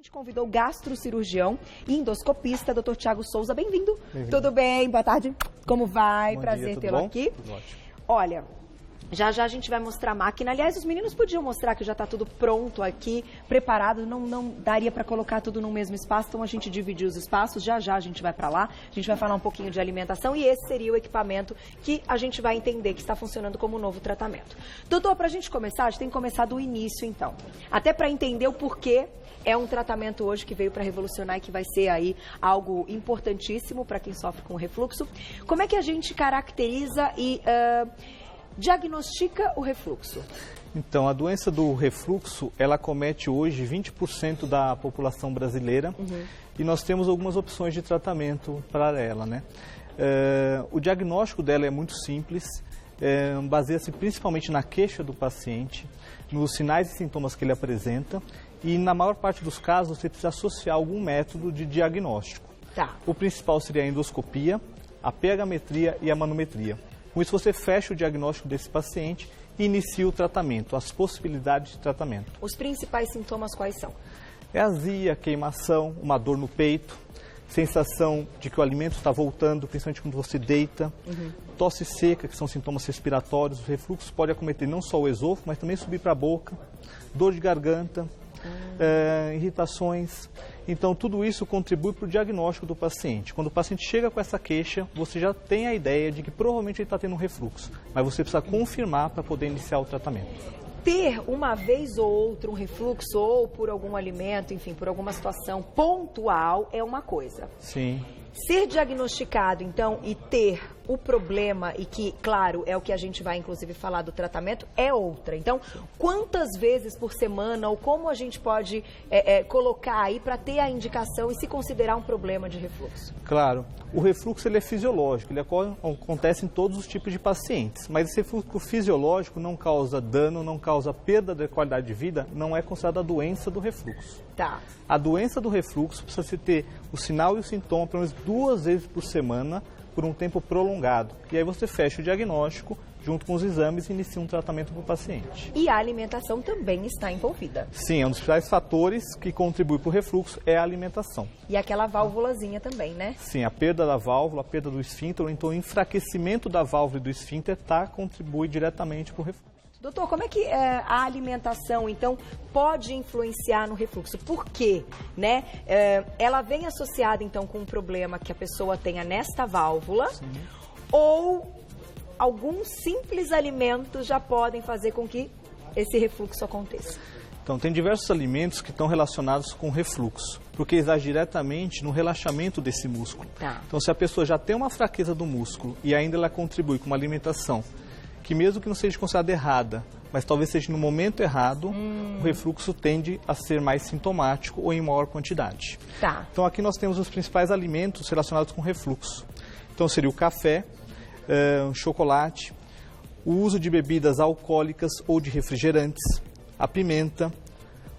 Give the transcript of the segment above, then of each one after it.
gente convidou o gastrocirurgião e endoscopista, Dr. Thiago Souza. Bem-vindo. Tudo bem? Boa tarde. Como vai? Bom Prazer tê-lo aqui. Tudo ótimo. Olha, já a gente vai mostrar a máquina. Aliás, os meninos podiam mostrar que já está tudo pronto aqui, preparado. Não daria para colocar tudo no mesmo espaço, então a gente dividiu os espaços. Já a gente vai para lá. A gente vai falar um pouquinho de alimentação e esse seria o equipamento que a gente vai entender que está funcionando como um novo tratamento. Doutor, para a gente começar, a gente tem que começar do início, então. Até para entender o porquê é um tratamento hoje que veio para revolucionar e que vai ser aí algo importantíssimo para quem sofre com refluxo. Como é que a gente caracteriza e diagnostica o refluxo? Então, a doença do refluxo, ela acomete hoje 20% da população brasileira e nós temos algumas opções de tratamento para ela, né? O diagnóstico dela é muito simples, baseia-se principalmente na queixa do paciente, nos sinais e sintomas que ele apresenta e, na maior parte dos casos, você precisa associar algum método de diagnóstico. Tá. O principal seria a endoscopia, a pH-metria e a manometria. Com isso, você fecha o diagnóstico desse paciente e inicia o tratamento, as possibilidades de tratamento. Os principais sintomas quais são? É azia, queimação, uma dor no peito, sensação de que o alimento está voltando, principalmente quando você deita, tosse seca, que são sintomas respiratórios. O refluxo pode acometer não só o esôfago, mas também subir para a boca, dor de garganta, irritações. Então, tudo isso contribui para o diagnóstico do paciente. Quando o paciente chega com essa queixa, você já tem a ideia de que provavelmente ele está tendo um refluxo, mas você precisa confirmar para poder iniciar o tratamento. Ter uma vez ou outra um refluxo ou por algum alimento, enfim, por alguma situação pontual é uma coisa. Sim. Ser diagnosticado, então, e ter o problema, e que, claro, é o que a gente vai, inclusive, falar do tratamento, é outra. Então, quantas vezes por semana, ou como a gente pode colocar aí para ter a indicação e se considerar um problema de refluxo? Claro. O refluxo ele é fisiológico, ele acontece em todos os tipos de pacientes, mas esse refluxo fisiológico não causa dano, não causa perda de qualidade de vida, não é considerada a doença do refluxo. Tá. A doença do refluxo precisa se ter o sinal e o sintoma pelo menos 2 vezes por semana por um tempo prolongado. E aí você fecha o diagnóstico junto com os exames e inicia um tratamento para o paciente. E a alimentação também está envolvida. Sim, é um dos principais fatores que contribui para o refluxo é a alimentação. E aquela válvulazinha também, né? Sim, a perda da válvula, a perda do esfíncter, ou então o enfraquecimento da válvula e do esfíncter contribui diretamente para o refluxo. Doutor, como é que a alimentação, então, pode influenciar no refluxo? Por quê? Né? Ela vem associada, então, com um problema que a pessoa tenha nesta válvula. Sim. Ou alguns simples alimentos já podem fazer com que esse refluxo aconteça? Então, tem diversos alimentos que estão relacionados com o refluxo, porque eles agem diretamente no relaxamento desse músculo. Tá. Então, se a pessoa já tem uma fraqueza do músculo e ainda ela contribui com uma alimentação que mesmo que não seja considerada errada, mas talvez seja no momento errado, o refluxo tende a ser mais sintomático ou em maior quantidade. Tá. Então aqui nós temos os principais alimentos relacionados com refluxo. Então seria o café, o chocolate, o uso de bebidas alcoólicas ou de refrigerantes, a pimenta,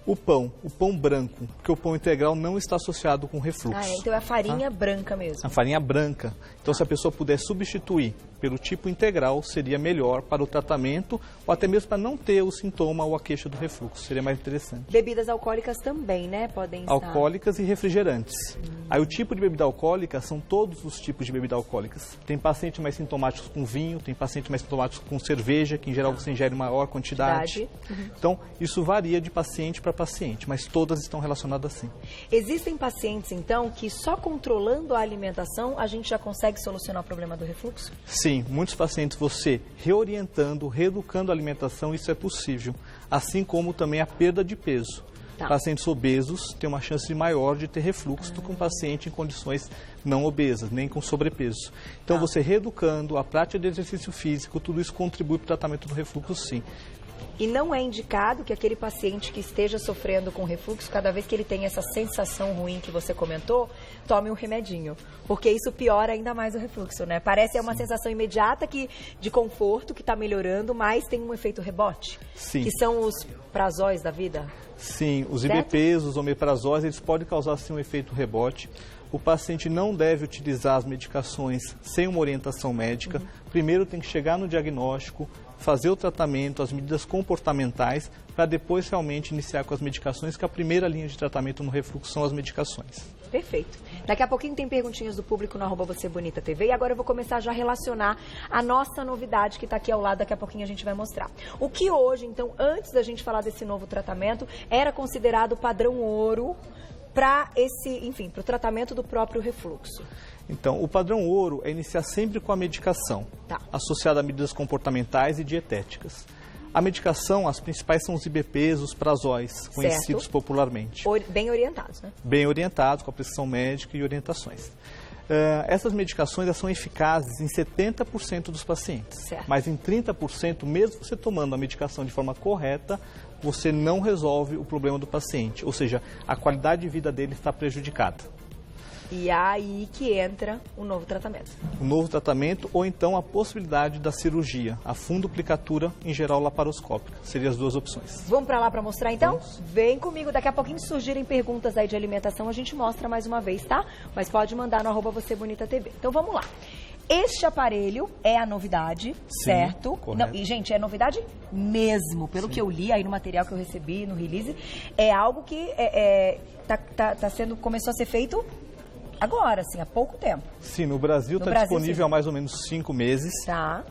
o pão branco, porque o pão integral não está associado com refluxo. Então é a farinha branca mesmo. A farinha branca. Então, se a pessoa puder substituir pelo tipo integral, seria melhor para o tratamento ou até mesmo para não ter o sintoma ou a queixa do refluxo. Seria mais interessante. Bebidas alcoólicas também, né? Podem estar. Alcoólicas e refrigerantes. Aí o tipo de bebida alcoólica são todos os tipos de bebida alcoólicas. Tem pacientes mais sintomáticos com vinho, tem pacientes mais sintomáticos com cerveja, que em geral você ingere maior quantidade. Então, isso varia de paciente para paciente, mas todas estão relacionadas assim. Existem pacientes, então, que só controlando a alimentação a gente já consegue solucionar o problema do refluxo? Sim, muitos pacientes você reorientando, reeducando a alimentação, isso é possível. Assim como também a perda de peso. Tá. Pacientes obesos têm uma chance maior de ter refluxo do que um paciente em condições não obesas, nem com sobrepeso. Então, você reeducando, a prática de exercício físico, tudo isso contribui para o tratamento do refluxo, sim. E não é indicado que aquele paciente que esteja sofrendo com refluxo, cada vez que ele tem essa sensação ruim que você comentou, tome um remedinho. Porque isso piora ainda mais o refluxo, né? Parece uma sensação imediata de conforto, que está melhorando, mas tem um efeito rebote. Sim. Que são os prazóis da vida. Sim, os IBPs, os omeprazóis, eles podem causar sim um efeito rebote. O paciente não deve utilizar as medicações sem uma orientação médica. Primeiro tem que chegar no diagnóstico, fazer o tratamento, as medidas comportamentais, para depois realmente iniciar com as medicações, que a primeira linha de tratamento no refluxo são as medicações. Perfeito. Daqui a pouquinho tem perguntinhas do público no @VocêBonitaTV e agora eu vou começar já a relacionar a nossa novidade que está aqui ao lado, daqui a pouquinho a gente vai mostrar. O que hoje, então, antes da gente falar desse novo tratamento, era considerado padrão ouro para o tratamento do próprio refluxo. Então, o padrão ouro é iniciar sempre com a medicação, associada a medidas comportamentais e dietéticas. A medicação, as principais são os IBPs, os prazóis, conhecidos popularmente. Bem orientados, né? Bem orientados, com a prescrição médica e orientações. Essas medicações são eficazes em 70% dos pacientes, mas em 30%, mesmo você tomando a medicação de forma correta, você não resolve o problema do paciente, ou seja, a qualidade de vida dele está prejudicada. E aí que entra o novo tratamento. O novo tratamento ou então a possibilidade da cirurgia, a fundoplicatura, em geral laparoscópica. Seriam as duas opções. Vamos para lá para mostrar então? Vamos. Vem comigo, daqui a pouquinho surgirem perguntas aí de alimentação, a gente mostra mais uma vez, tá? Mas pode mandar no @VocêBonitaTV. Então vamos lá. Este aparelho é a novidade, certo? Não, e, gente, é novidade mesmo. Pelo que eu li aí no material que eu recebi, no release, é algo que começou a ser feito agora, assim, há pouco tempo. Sim, no Brasil está disponível há mais ou menos 5 meses.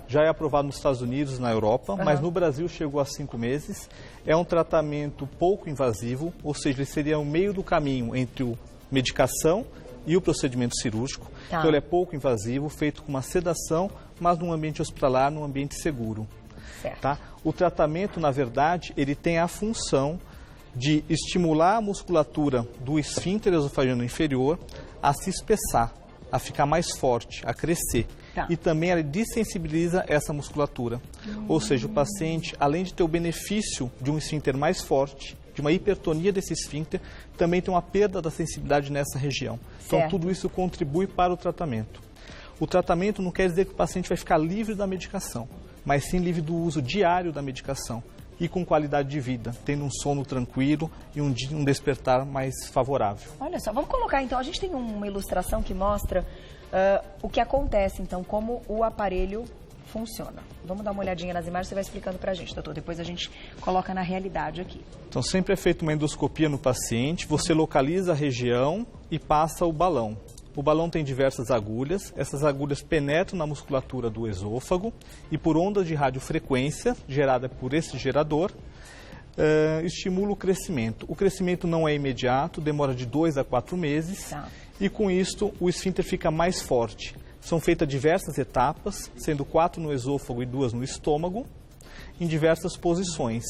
Já é aprovado nos Estados Unidos, na Europa, mas no Brasil chegou há 5 meses. É um tratamento pouco invasivo, ou seja, ele seria o meio do caminho entre a medicação e o procedimento cirúrgico. Então ele é pouco invasivo, feito com uma sedação, mas num ambiente hospitalar, num ambiente seguro. Tá? O tratamento, na verdade, ele tem a função de estimular a musculatura do esfíncter esofagiano inferior a se espessar, a ficar mais forte, a crescer. E também ele dessensibiliza essa musculatura. Ou seja, o paciente, além de ter o benefício de um esfíncter mais forte, de uma hipertonia desse esfíncter, também tem uma perda da sensibilidade nessa região. Então, tudo isso contribui para o tratamento. O tratamento não quer dizer que o paciente vai ficar livre da medicação, mas sim livre do uso diário da medicação e com qualidade de vida, tendo um sono tranquilo e um despertar mais favorável. Olha só, vamos colocar então, a gente tem uma ilustração que mostra o que acontece então, como o aparelho funciona. Vamos dar uma olhadinha nas imagens, você vai explicando pra gente, doutor. Depois a gente coloca na realidade aqui. Então sempre é feita uma endoscopia no paciente, você localiza a região e passa o balão. O balão tem diversas agulhas, essas agulhas penetram na musculatura do esôfago e por ondas de radiofrequência, gerada por esse gerador, estimula o crescimento. O crescimento não é imediato, demora de 2 a 4 meses e com isto o esfíncter fica mais forte. São feitas diversas etapas, sendo 4 no esôfago e 2 no estômago, em diversas posições.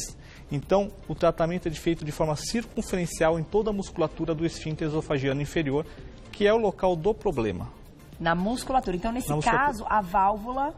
Então, o tratamento é feito de forma circunferencial em toda a musculatura do esfíncter esofagiano inferior, que é o local do problema. Na musculatura. Então, nesse caso, a válvula...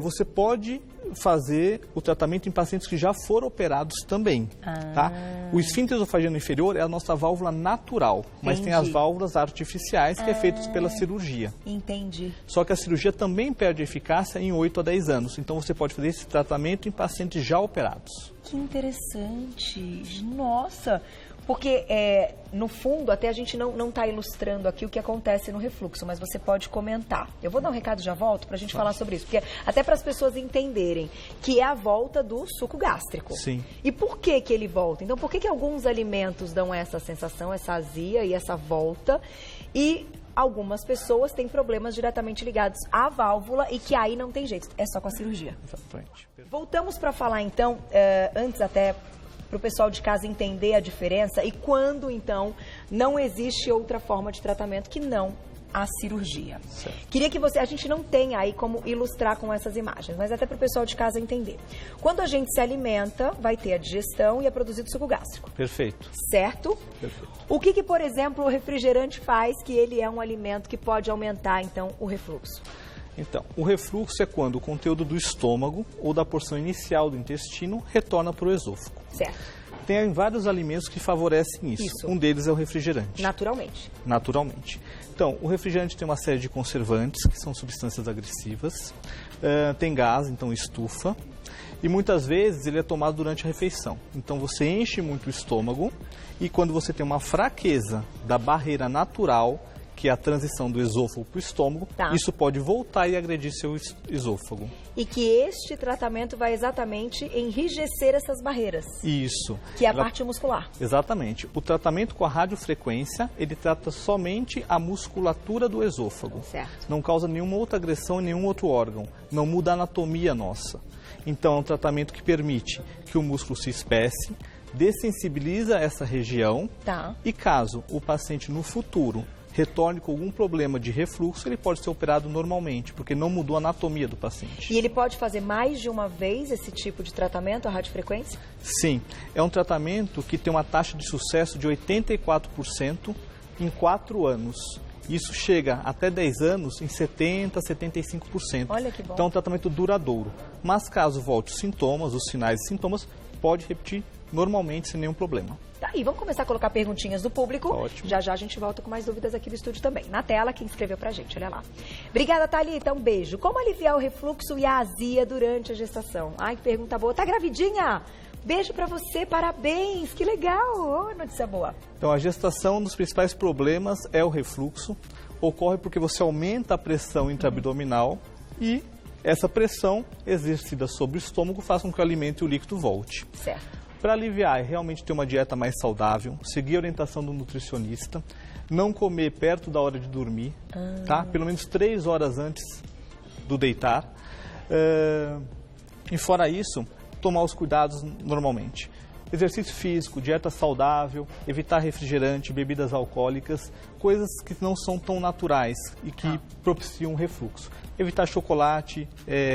Você pode fazer o tratamento em pacientes que já foram operados também. Tá? O esfíncter esofagiano inferior é a nossa válvula natural, mas tem as válvulas artificiais que é feitas pela cirurgia. Entendi. Só que a cirurgia também perde eficácia em 8 a 10 anos. Então você pode fazer esse tratamento em pacientes já operados. Que interessante. Nossa! Porque, no fundo, até a gente não está ilustrando aqui o que acontece no refluxo, mas você pode comentar. Eu vou dar um recado e já volto para a gente falar sobre isso. Porque até para as pessoas entenderem que é a volta do suco gástrico. Sim. E por que ele volta? Então, por que alguns alimentos dão essa sensação, essa azia e essa volta? E algumas pessoas têm problemas diretamente ligados à válvula e que aí não tem jeito, é só com a cirurgia. Exatamente. Voltamos para falar, então, antes até... para o pessoal de casa entender a diferença e quando, então, não existe outra forma de tratamento que não a cirurgia. Queria que a gente não tenha aí como ilustrar com essas imagens, mas até para o pessoal de casa entender. Quando a gente se alimenta, vai ter a digestão e é produzido suco gástrico. Perfeito. Certo? Perfeito. O que, por exemplo, o refrigerante faz que ele é um alimento que pode aumentar, então, o refluxo? Então, o refluxo é quando o conteúdo do estômago ou da porção inicial do intestino retorna para o esôfago. Certo. Tem vários alimentos que favorecem isso. Um deles é o refrigerante. Naturalmente. Naturalmente. Então, o refrigerante tem uma série de conservantes, que são substâncias agressivas. Tem gás, então estufa. E muitas vezes ele é tomado durante a refeição. Então, você enche muito o estômago e quando você tem uma fraqueza da barreira natural, que é a transição do esôfago para o estômago, isso pode voltar e agredir seu esôfago. E que este tratamento vai exatamente enrijecer essas barreiras. Isso. Que é a parte muscular. Exatamente. O tratamento com a radiofrequência, ele trata somente a musculatura do esôfago. Certo. Não causa nenhuma outra agressão em nenhum outro órgão. Não muda a anatomia nossa. Então, é um tratamento que permite que o músculo se espesse, dessensibiliza essa região e caso o paciente no futuro retorne com algum problema de refluxo, ele pode ser operado normalmente, porque não mudou a anatomia do paciente. E ele pode fazer mais de uma vez esse tipo de tratamento, a radiofrequência? Sim, é um tratamento que tem uma taxa de sucesso de 84% em 4 anos. Isso chega até 10 anos em 70%, 75%. Olha que bom. Então é um tratamento duradouro. Mas caso volte os sintomas, os sinais e sintomas, pode repetir normalmente sem nenhum problema. Tá, e vamos começar a colocar perguntinhas do público. Ótimo. Já já a gente volta com mais dúvidas aqui do estúdio também. Na tela, quem escreveu pra gente, olha lá. Obrigada, Thalita, um beijo. Como aliviar o refluxo e a azia durante a gestação? Ai, que pergunta boa. Tá gravidinha? Beijo pra você, parabéns, que legal. Oh, notícia boa. Então, a gestação, um dos principais problemas é o refluxo. Ocorre porque você aumenta a pressão intraabdominal e essa pressão exercida sobre o estômago faz com que o alimento e o líquido volte. Certo. Para aliviar, é realmente ter uma dieta mais saudável, seguir a orientação do nutricionista, não comer perto da hora de dormir, tá? Pelo menos 3 horas antes do deitar. E fora isso, tomar os cuidados normalmente. Exercício físico, dieta saudável, evitar refrigerante, bebidas alcoólicas, coisas que não são tão naturais e que propiciam refluxo. Evitar chocolate,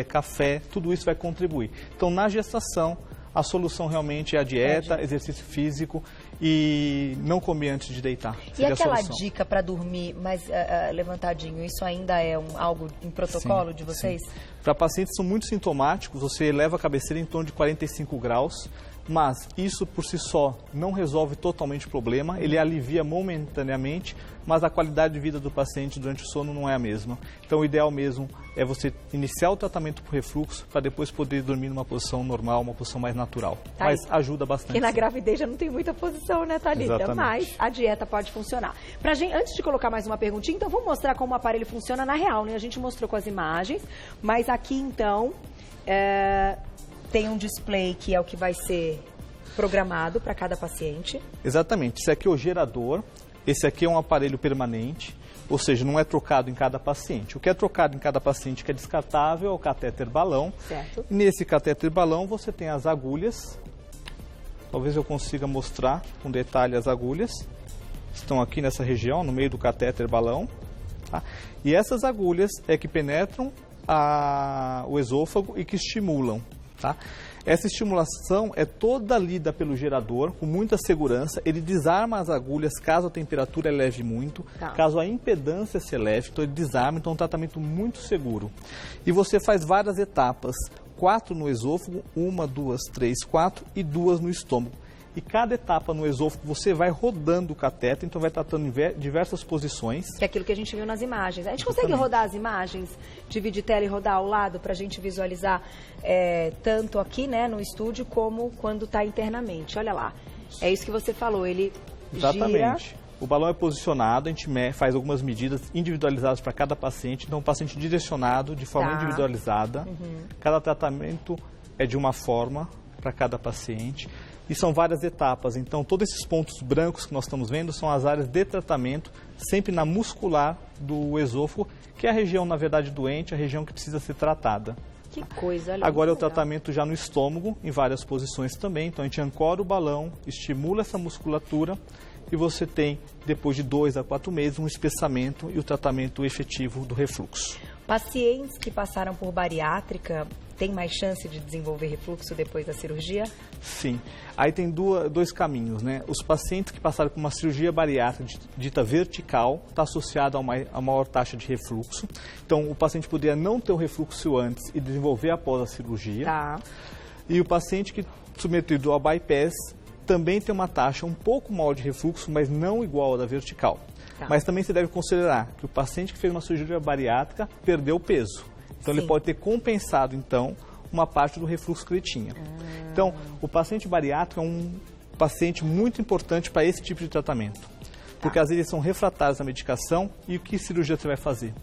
café, tudo isso vai contribuir. Então, na gestação, a solução realmente é a dieta, exercício físico e não comer antes de deitar. E aquela dica para dormir mais levantadinho, isso ainda é algo em protocolo de vocês? Para pacientes que são muito sintomáticos, você eleva a cabeceira em torno de 45 graus, mas isso por si só não resolve totalmente o problema, ele alivia momentaneamente, mas a qualidade de vida do paciente durante o sono não é a mesma. Então o ideal mesmo é você iniciar o tratamento por refluxo para depois poder dormir numa posição normal, uma posição mais natural. Tá, mas ajuda bastante. Porque na gravidez já não tem muita posição, né, Thalita? Exatamente. Mas a dieta pode funcionar. Antes de colocar mais uma perguntinha, então vamos mostrar como o aparelho funciona na real, né? A gente mostrou com as imagens, mas aqui então tem um display que é o que vai ser programado para cada paciente. Exatamente. Esse aqui é o gerador, esse aqui é um aparelho permanente, ou seja, não é trocado em cada paciente. O que é trocado em cada paciente que é descartável é o catéter balão. Certo. Nesse catéter balão você tem as agulhas. Talvez eu consiga mostrar com detalhe as agulhas. Estão aqui nessa região, no meio do catéter balão. Tá? E essas agulhas é que penetram o esôfago e que estimulam. Tá? Essa estimulação é toda lida pelo gerador com muita segurança. Ele desarma as agulhas caso a temperatura eleve muito, caso a impedância se eleve, então ele desarma, então é um tratamento muito seguro. E você faz várias etapas, 4 no esôfago, 1, 2, 3, 4 e 2 no estômago. E cada etapa no esôfago você vai rodando o catéter, então vai tratando em diversas posições. Que é aquilo que a gente viu nas imagens. A gente consegue rodar as imagens, dividir tela e rodar ao lado para a gente visualizar tanto aqui, né, no estúdio, como quando está internamente. Olha lá, é isso que você falou, ele Exatamente. gira. O balão é posicionado, a gente faz algumas medidas individualizadas para cada paciente, então o paciente direcionado de forma individualizada. Cada tratamento é de uma forma para cada paciente. E são várias etapas, então todos esses pontos brancos que nós estamos vendo são as áreas de tratamento, sempre na muscular do esôfago, que é a região, na verdade, doente, a região que precisa ser tratada. Que coisa linda. Agora é o tratamento já no estômago, em várias posições também, então a gente ancora o balão, estimula essa musculatura e você tem, depois de 2 a 4 meses, um espessamento e o tratamento efetivo do refluxo. Pacientes que passaram por bariátrica têm mais chance de desenvolver refluxo depois da cirurgia? Sim. Aí tem dois caminhos, né? Os pacientes que passaram por uma cirurgia bariátrica dita vertical está associado a maior taxa de refluxo. Então, o paciente poderia não ter o refluxo antes e desenvolver após a cirurgia. Tá. E o paciente que submetido ao bypass também tem uma taxa um pouco maior de refluxo, mas não igual à da vertical. Tá. Mas também se deve considerar que o paciente que fez uma cirurgia bariátrica perdeu peso. Então, ele pode ter compensado, então, uma parte do refluxo que ele tinha. Então, o paciente bariátrico é um paciente muito importante para esse tipo de tratamento. Porque às vezes são refratários à medicação e que cirurgia você vai fazer?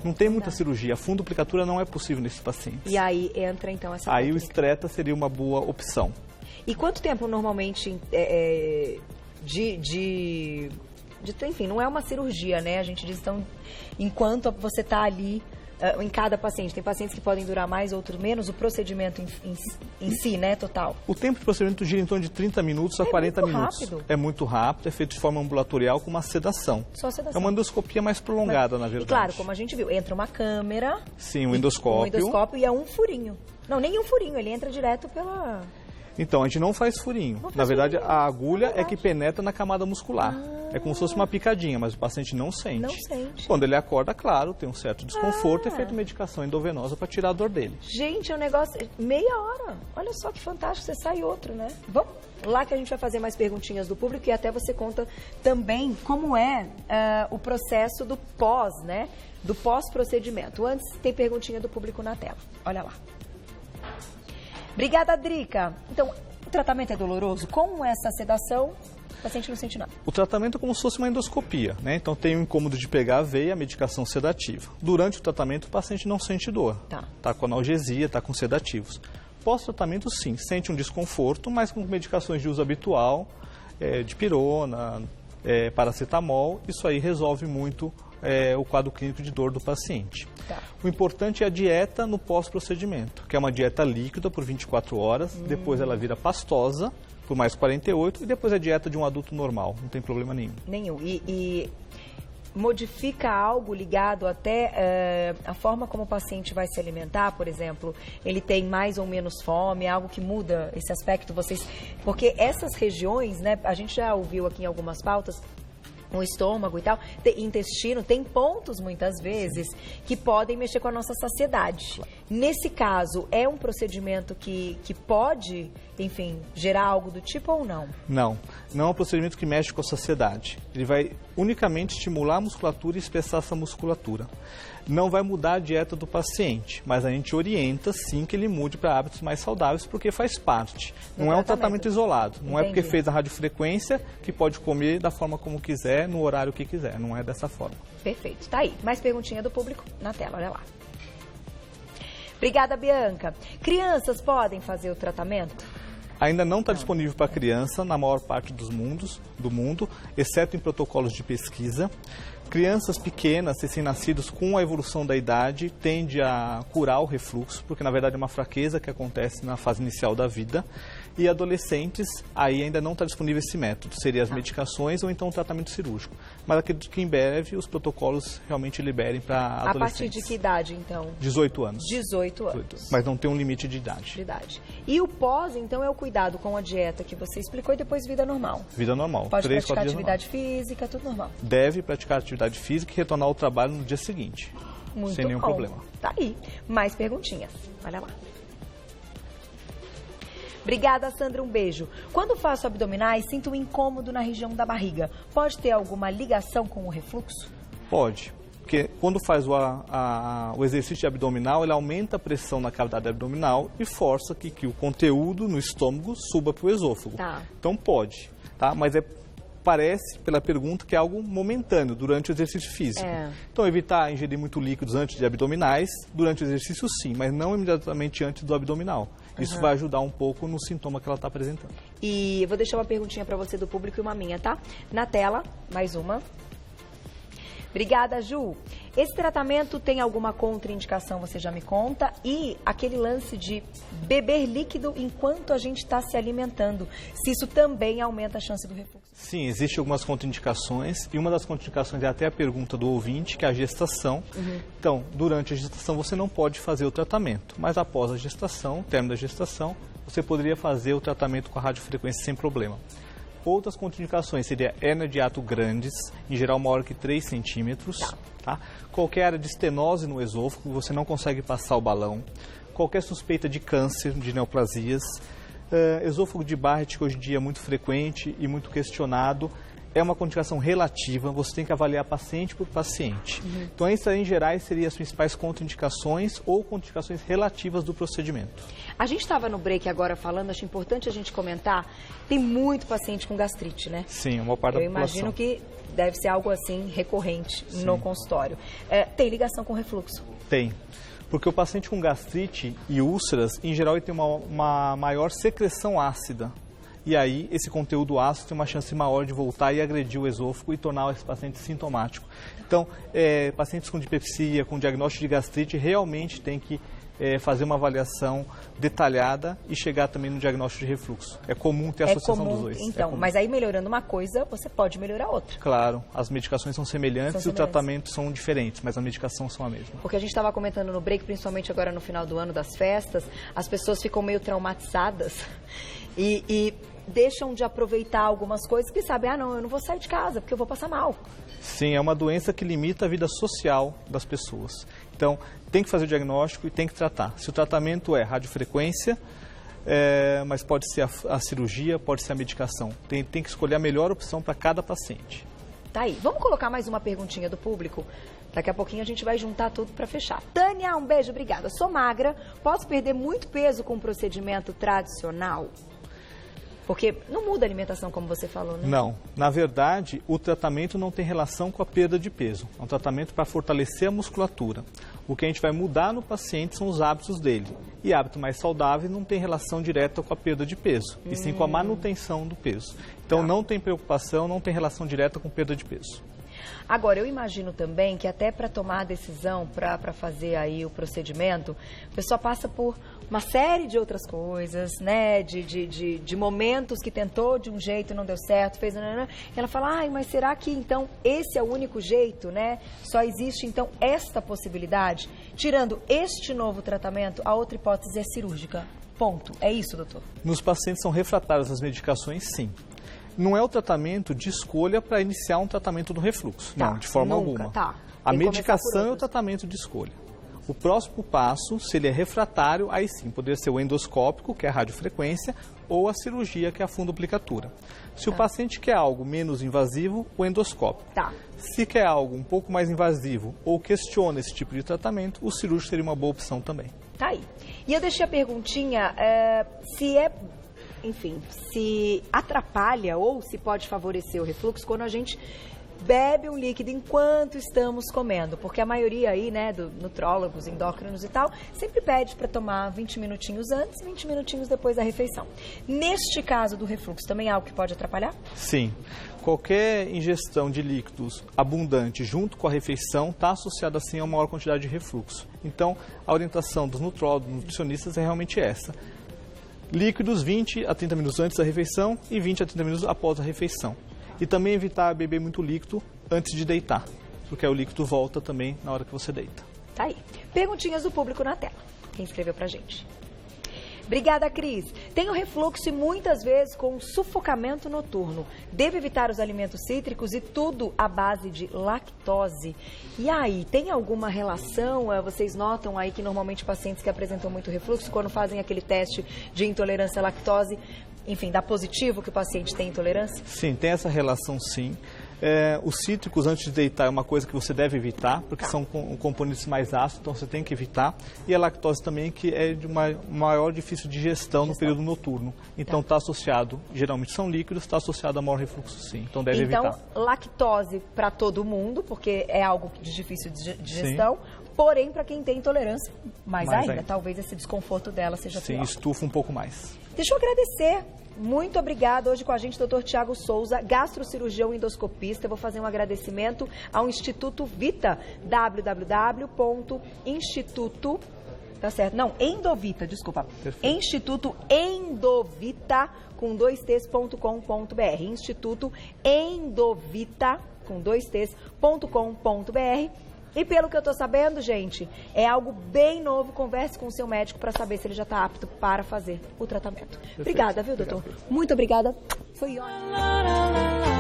Não tem muita cirurgia, a fundoplicatura não é possível nesses pacientes. E aí entra então essa Aí técnica. o Stretta seria uma boa opção. E quanto tempo normalmente enfim, não é uma cirurgia, né? A gente diz, então, enquanto você está ali em cada paciente. Tem pacientes que podem durar mais, outros menos. O procedimento em si, né, total. O tempo de procedimento gira em torno de 30 minutos a 40 minutos. Rápido. É muito rápido, é feito de forma ambulatorial com uma sedação. Só sedação. É uma endoscopia mais prolongada, na verdade. E claro, como a gente viu, entra uma câmera. Sim, um endoscópio. Um endoscópio e é um furinho. Não, nem um furinho, ele entra direto pela... Então, a gente não faz furinho. Na verdade, a agulha é que penetra na camada muscular. É como se fosse uma picadinha, mas o paciente não sente. Não sente. Quando ele acorda, claro, tem um certo desconforto, é feito medicação endovenosa para tirar a dor dele. Gente, é um negócio... Meia hora. Olha só que fantástico, você sai outro, né? Vamos lá que a gente vai fazer mais perguntinhas do público e até você conta também como é o processo do pós, né? Do pós-procedimento. Antes, tem perguntinha do público na tela. Olha lá. Obrigada, Drica. Então, o tratamento é doloroso? Com essa sedação, o paciente não sente nada. O tratamento é como se fosse uma endoscopia, né? Então tem o incômodo de pegar a veia, a medicação sedativa. Durante o tratamento, o paciente não sente dor. Tá com analgesia, tá com sedativos. Pós-tratamento, sim, sente um desconforto, mas com medicações de uso habitual, dipirona, paracetamol, isso aí resolve muito o quadro clínico de dor do paciente. O importante é a dieta no pós-procedimento, que é uma dieta líquida por 24 horas, depois ela vira pastosa por mais 48 e depois a dieta de um adulto normal, não tem problema nenhum. E modifica algo ligado até a forma como o paciente vai se alimentar, por exemplo, ele tem mais ou menos fome, é algo que muda esse aspecto, porque essas regiões, né, a gente já ouviu aqui em algumas pautas, o estômago e tal, intestino, tem pontos muitas vezes que podem mexer com a nossa saciedade. Nesse caso, é um procedimento que pode, enfim, gerar algo do tipo ou não? Não é um procedimento que mexe com a saciedade. Ele vai unicamente estimular a musculatura e espessar essa musculatura. Não vai mudar a dieta do paciente, mas a gente orienta sim que ele mude para hábitos mais saudáveis, porque faz parte. Não é um tratamento isolado, não é porque fez a radiofrequência que pode comer da forma como quiser, no horário que quiser, não é dessa forma. Perfeito, tá aí. Mais perguntinha do público na tela, olha lá. Obrigada, Bianca. Crianças podem fazer o tratamento? Ainda não está disponível para criança na maior parte do mundo, exceto em protocolos de pesquisa. Crianças pequenas, recém-nascidos, com a evolução da idade, tende a curar o refluxo, porque na verdade é uma fraqueza que acontece na fase inicial da vida. E adolescentes, aí ainda não está disponível esse método, seria as medicações ou então o tratamento cirúrgico. Mas acredito que em breve os protocolos realmente liberem para adolescentes. A partir de que idade, então? 18 anos. 18 anos. Mas não tem um limite de idade. E o pós, então, é o cuidado com a dieta que você explicou e depois vida normal? Vida normal. Pode praticar atividade física, tudo normal? Deve praticar atividade física e retornar ao trabalho no dia seguinte. Muito sem nenhum problema. Tá aí. Mais perguntinhas. Olha lá. Obrigada, Sandra. Um beijo. Quando faço abdominais, sinto um incômodo na região da barriga. Pode ter alguma ligação com o refluxo? Pode. Porque quando faz o exercício abdominal, ele aumenta a pressão na cavidade abdominal e força que o conteúdo no estômago suba para o esôfago. Então pode, tá? Mas parece, pela pergunta, que é algo momentâneo durante o exercício físico. Então, evitar ingerir muito líquidos antes de abdominais, durante o exercício sim, mas não imediatamente antes do abdominal. Isso vai ajudar um pouco no sintoma que ela está apresentando. E eu vou deixar uma perguntinha para você do público e uma minha, tá? Na tela, mais uma. Obrigada, Ju. Esse tratamento tem alguma contraindicação, você já me conta? E aquele lance de beber líquido enquanto a gente está se alimentando, se isso também aumenta a chance do refluxo? Sim, existem algumas contraindicações e uma das contraindicações é até a pergunta do ouvinte, que é a gestação. Então, durante a gestação você não pode fazer o tratamento, mas após a gestação, término da gestação, você poderia fazer o tratamento com a radiofrequência sem problema. Outras contraindicações seria hérnia de hiato grandes, em geral maior que 3 centímetros. Tá? Qualquer área de estenose no esôfago, você não consegue passar o balão. Qualquer suspeita de câncer, de neoplasias. Esôfago de Barrett, que hoje em dia é muito frequente e muito questionado. é uma contraindicação relativa, você tem que avaliar paciente por paciente. Então, essas, em gerais, seriam as principais contraindicações ou contraindicações relativas do procedimento. A gente estava no break agora falando, acho importante a gente comentar, tem muito paciente com gastrite, né? Sim, uma parte da população. Eu imagino que deve ser algo assim recorrente no consultório. Tem ligação com refluxo? Tem. Porque o paciente com gastrite e úlceras, em geral, ele tem uma maior secreção ácida. E aí, esse conteúdo ácido tem uma chance maior de voltar e agredir o esôfago e tornar esse paciente sintomático. Então, pacientes com dispepsia, com diagnóstico de gastrite, realmente tem que fazer uma avaliação detalhada e chegar também no diagnóstico de refluxo. É comum ter associação dos dois. Então, mas aí melhorando uma coisa, você pode melhorar outra. Claro, as medicações são semelhantes e o tratamento são diferentes, mas a medicação são a mesma. Porque a gente estava comentando no break, principalmente agora no final do ano das festas, as pessoas ficam meio traumatizadas e deixam de aproveitar algumas coisas que sabem, não, eu não vou sair de casa porque eu vou passar mal. Sim, é uma doença que limita a vida social das pessoas. Então, tem que fazer o diagnóstico e tem que tratar. Se o tratamento é radiofrequência, mas pode ser a cirurgia, pode ser a medicação. Tem que escolher a melhor opção para cada paciente. Tá aí. Vamos colocar mais uma perguntinha do público? Daqui a pouquinho a gente vai juntar tudo para fechar. Tânia, um beijo, obrigada. Sou magra, posso perder muito peso com um procedimento tradicional? Porque não muda a alimentação, como você falou, né? Não. Na verdade, o tratamento não tem relação com a perda de peso. É um tratamento para fortalecer a musculatura. O que a gente vai mudar no paciente são os hábitos dele. E hábito mais saudável não tem relação direta com a perda de peso, e sim com a manutenção do peso. Então, não tem preocupação, não tem relação direta com perda de peso. Agora, eu imagino também que até para tomar a decisão, para fazer aí o procedimento, a pessoa passa por uma série de outras coisas, né? De momentos que tentou de um jeito, não deu certo, fez... E ela fala, mas será que então esse é o único jeito, né? Só existe então esta possibilidade? Tirando este novo tratamento, a outra hipótese é cirúrgica. Ponto. É isso, doutor? Nos pacientes são refratários às medicações, sim. Não é o tratamento de escolha para iniciar um tratamento do refluxo. Não, de forma alguma. A medicação é o tratamento de escolha. O próximo passo, se ele é refratário, aí sim, poderia ser o endoscópico, que é a radiofrequência, ou a cirurgia, que é a fundoplicatura. Se o paciente quer algo menos invasivo, o endoscópico. Se quer algo um pouco mais invasivo ou questiona esse tipo de tratamento, o cirúrgico seria uma boa opção também. Tá aí. E eu deixei a perguntinha, se atrapalha ou se pode favorecer o refluxo quando a gente bebe um líquido enquanto estamos comendo, porque a maioria aí, né, dos nutrólogos, endócrinos e tal, sempre pede para tomar 20 minutinhos antes, 20 minutinhos depois da refeição. Neste caso do refluxo, também é algo que pode atrapalhar? Sim. Qualquer ingestão de líquidos abundante junto com a refeição está associada, assim, a uma maior quantidade de refluxo. Então, a orientação dos nutrólogos, dos nutricionistas é realmente essa. Líquidos 20 a 30 minutos antes da refeição e 20 a 30 minutos após a refeição. E também evitar beber muito líquido antes de deitar, porque aí o líquido volta também na hora que você deita. Tá aí. Perguntinhas do público na tela. Quem escreveu pra gente? Obrigada, Cris. Tenho refluxo e muitas vezes com sufocamento noturno. Devo evitar os alimentos cítricos e tudo à base de lactose. E aí, tem alguma relação? Vocês notam aí que normalmente pacientes que apresentam muito refluxo, quando fazem aquele teste de intolerância à lactose, enfim, dá positivo que o paciente tem intolerância? Sim, tem essa relação sim. Os cítricos antes de deitar é uma coisa que você deve evitar, porque são componentes mais ácidos, então você tem que evitar. E a lactose também, que é de uma maior difícil digestão no período noturno. Então está associado, geralmente são líquidos, está associado a maior refluxo sim, então deve evitar. Então, lactose para todo mundo, porque é algo de difícil digestão. Sim. Porém, para quem tem intolerância, mais ainda, talvez esse desconforto dela seja pior. Sim, estufa um pouco mais. Deixa eu agradecer. Muito obrigada. Hoje com a gente, Dr. Tiago Souza, gastrocirurgião endoscopista. Eu vou fazer um agradecimento ao Instituto Vita, www.instituto... Tá certo? Não, Endovita, desculpa. Perfeito. Instituto Endovita, com 2ts.com.br. Instituto Endovita, com 2ts.com.br. E pelo que eu estou sabendo, gente, é algo bem novo. Converse com o seu médico para saber se ele já está apto para fazer o tratamento. Perfeito. Obrigada, viu, doutor? Muito obrigada. Foi ótimo.